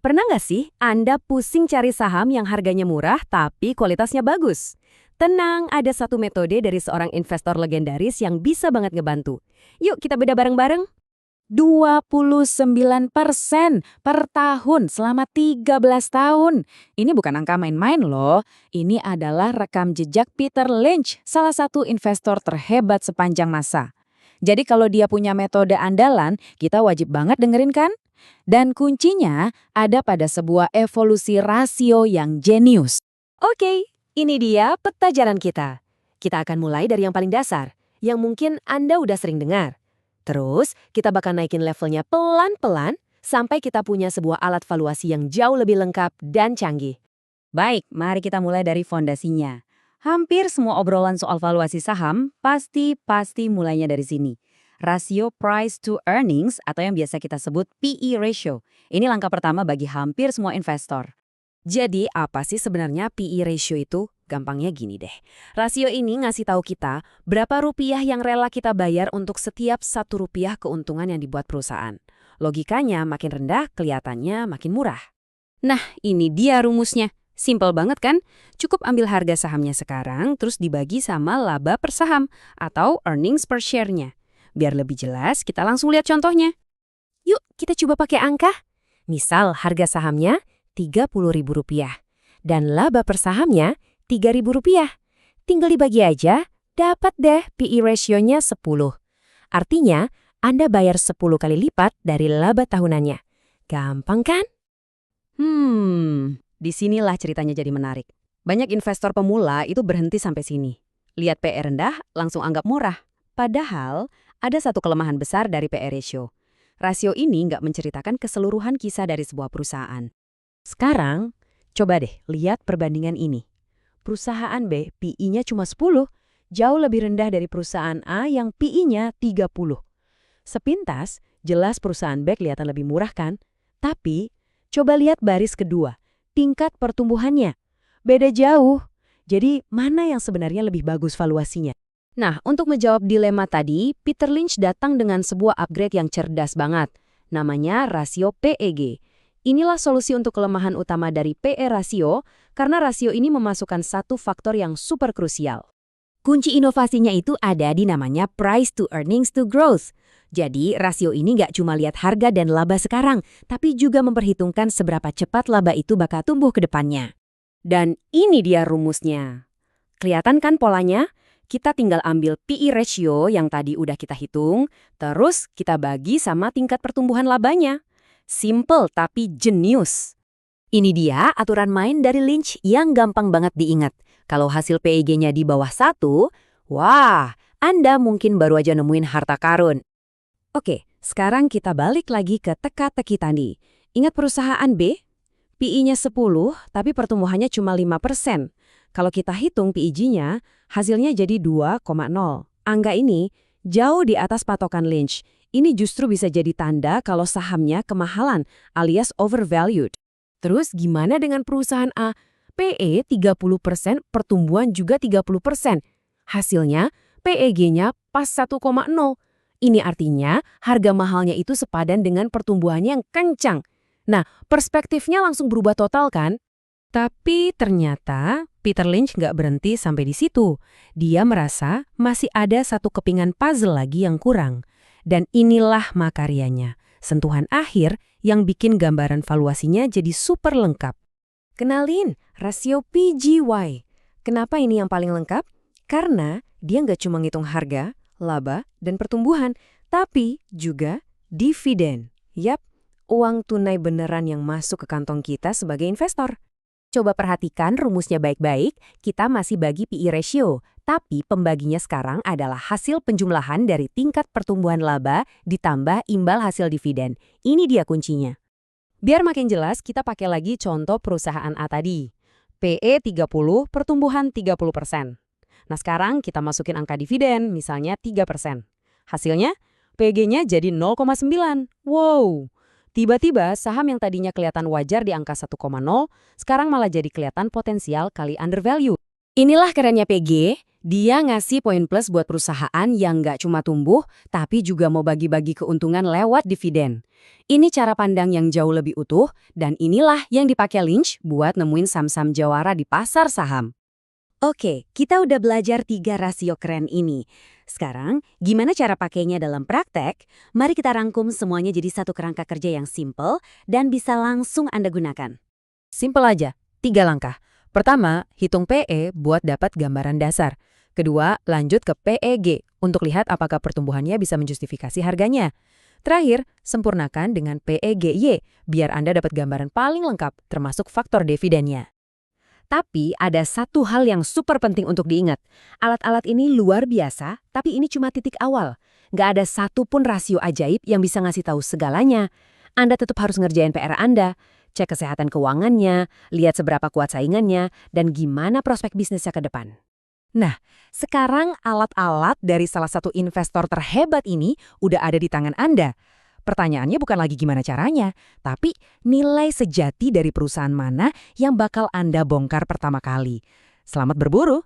Pernah nggak sih Anda pusing cari saham yang harganya murah tapi kualitasnya bagus? Tenang, ada satu metode dari seorang investor legendaris yang bisa banget ngebantu. Yuk kita beda bareng-bareng. 29% per tahun selama 13 tahun. Ini bukan angka main-main loh. Ini adalah rekam jejak Peter Lynch, salah satu investor terhebat sepanjang masa. Jadi kalau dia punya metode andalan, kita wajib banget dengerin kan? Dan kuncinya ada pada sebuah evolusi rasio yang jenius. Oke, ini dia peta jalan kita. Kita akan mulai dari yang paling dasar, yang mungkin Anda udah sering dengar. Terus, kita bakal naikin levelnya pelan-pelan sampai kita punya sebuah alat valuasi yang jauh lebih lengkap dan canggih. Baik, mari kita mulai dari fondasinya. Hampir semua obrolan soal valuasi saham pasti mulainya dari sini. Rasio price to earnings atau yang biasa kita sebut PE ratio. Ini langkah pertama bagi hampir semua investor. Jadi, apa sih sebenarnya PE ratio itu? Gampangnya gini deh. Rasio ini ngasih tahu kita berapa rupiah yang rela kita bayar untuk setiap 1 rupiah keuntungan yang dibuat perusahaan. Logikanya makin rendah, kelihatannya makin murah. Nah, ini dia rumusnya. Simpel banget kan? Cukup ambil harga sahamnya sekarang, terus dibagi sama laba per saham atau earnings per share-nya. Biar lebih jelas, kita langsung lihat contohnya. Yuk, kita coba pakai angka. Misal harga sahamnya Rp30.000 dan laba per sahamnya Rp3.000. Tinggal dibagi aja, dapat deh PE ratio-nya 10. Artinya, Anda bayar 10 kali lipat dari laba tahunannya. Gampang kan? Disinilah ceritanya jadi menarik. Banyak investor pemula itu berhenti sampai sini. Lihat PE rendah, langsung anggap murah. Padahal, ada satu kelemahan besar dari PE ratio. Rasio ini nggak menceritakan keseluruhan kisah dari sebuah perusahaan. Sekarang, coba deh lihat perbandingan ini. Perusahaan B, PE-nya cuma 10, jauh lebih rendah dari perusahaan A yang PE-nya 30. Sepintas, jelas perusahaan B kelihatan lebih murah kan? Tapi, coba lihat baris kedua, tingkat pertumbuhannya. Beda jauh. Jadi, mana yang sebenarnya lebih bagus valuasinya? Nah, untuk menjawab dilema tadi, Peter Lynch datang dengan sebuah upgrade yang cerdas banget. Namanya rasio PEG. Inilah solusi untuk kelemahan utama dari PE rasio, karena rasio ini memasukkan satu faktor yang super krusial. Kunci inovasinya itu ada di namanya price to earnings to growth. Jadi, rasio ini nggak cuma lihat harga dan laba sekarang, tapi juga memperhitungkan seberapa cepat laba itu bakal tumbuh ke depannya. Dan ini dia rumusnya. Kelihatan kan polanya? Kita tinggal ambil PE ratio yang tadi udah kita hitung, terus kita bagi sama tingkat pertumbuhan labanya. Simple tapi jenius. Ini dia aturan main dari Lynch yang gampang banget diingat. Kalau hasil PEG-nya di bawah 1, wah, Anda mungkin baru aja nemuin harta karun. Oke, sekarang kita balik lagi ke teka-teki tadi. Ingat perusahaan B? PE-nya 10, tapi pertumbuhannya cuma 5%. Kalau kita hitung PEG-nya, hasilnya jadi 2,0. Angka ini jauh di atas patokan Lynch. Ini justru bisa jadi tanda kalau sahamnya kemahalan alias overvalued. Terus gimana dengan perusahaan A? PE 30%, pertumbuhan juga 30%. Hasilnya, PEG-nya pas 1,0. Ini artinya harga mahalnya itu sepadan dengan pertumbuhannya yang kencang. Nah, perspektifnya langsung berubah total kan? Tapi ternyata Peter Lynch nggak berhenti sampai di situ. Dia merasa masih ada satu kepingan puzzle lagi yang kurang. Dan inilah makaryanya, sentuhan akhir yang bikin gambaran valuasinya jadi super lengkap. Kenalin, rasio PGY. Kenapa ini yang paling lengkap? Karena dia nggak cuma ngitung harga, laba, dan pertumbuhan, tapi juga dividen. Yap, uang tunai beneran yang masuk ke kantong kita sebagai investor. Coba perhatikan rumusnya baik-baik, kita masih bagi PE ratio, tapi pembaginya sekarang adalah hasil penjumlahan dari tingkat pertumbuhan laba ditambah imbal hasil dividen. Ini dia kuncinya. Biar makin jelas, kita pakai lagi contoh perusahaan A tadi. PE 30, pertumbuhan 30%. Nah sekarang kita masukin angka dividen, misalnya 3%. Hasilnya, PG-nya jadi 0,9. Wow! Tiba-tiba saham yang tadinya kelihatan wajar di angka 1,0, sekarang malah jadi kelihatan potensial kali undervalue. Inilah kerennya PG. Dia ngasih poin plus buat perusahaan yang nggak cuma tumbuh, tapi juga mau bagi-bagi keuntungan lewat dividen. Ini cara pandang yang jauh lebih utuh, dan inilah yang dipakai Lynch buat nemuin saham-saham jawara di pasar saham. Oke, kita udah belajar 3 rasio keren ini. Sekarang, gimana cara pakainya dalam praktek? Mari kita rangkum semuanya jadi satu kerangka kerja yang simple dan bisa langsung Anda gunakan. Simpel aja, 3 langkah. Pertama, hitung PE buat dapat gambaran dasar. Kedua, lanjut ke PEG untuk lihat apakah pertumbuhannya bisa menjustifikasi harganya. Terakhir, sempurnakan dengan PEGY biar Anda dapat gambaran paling lengkap termasuk faktor dividennya. Tapi ada satu hal yang super penting untuk diingat. Alat-alat ini luar biasa, tapi ini cuma titik awal. Nggak ada satupun rasio ajaib yang bisa ngasih tahu segalanya. Anda tetap harus ngerjain PR Anda, cek kesehatan keuangannya, lihat seberapa kuat saingannya, dan gimana prospek bisnisnya ke depan. Nah, sekarang alat-alat dari salah satu investor terhebat ini udah ada di tangan Anda. Pertanyaannya bukan lagi gimana caranya, tapi nilai sejati dari perusahaan mana yang bakal Anda bongkar pertama kali. Selamat berburu!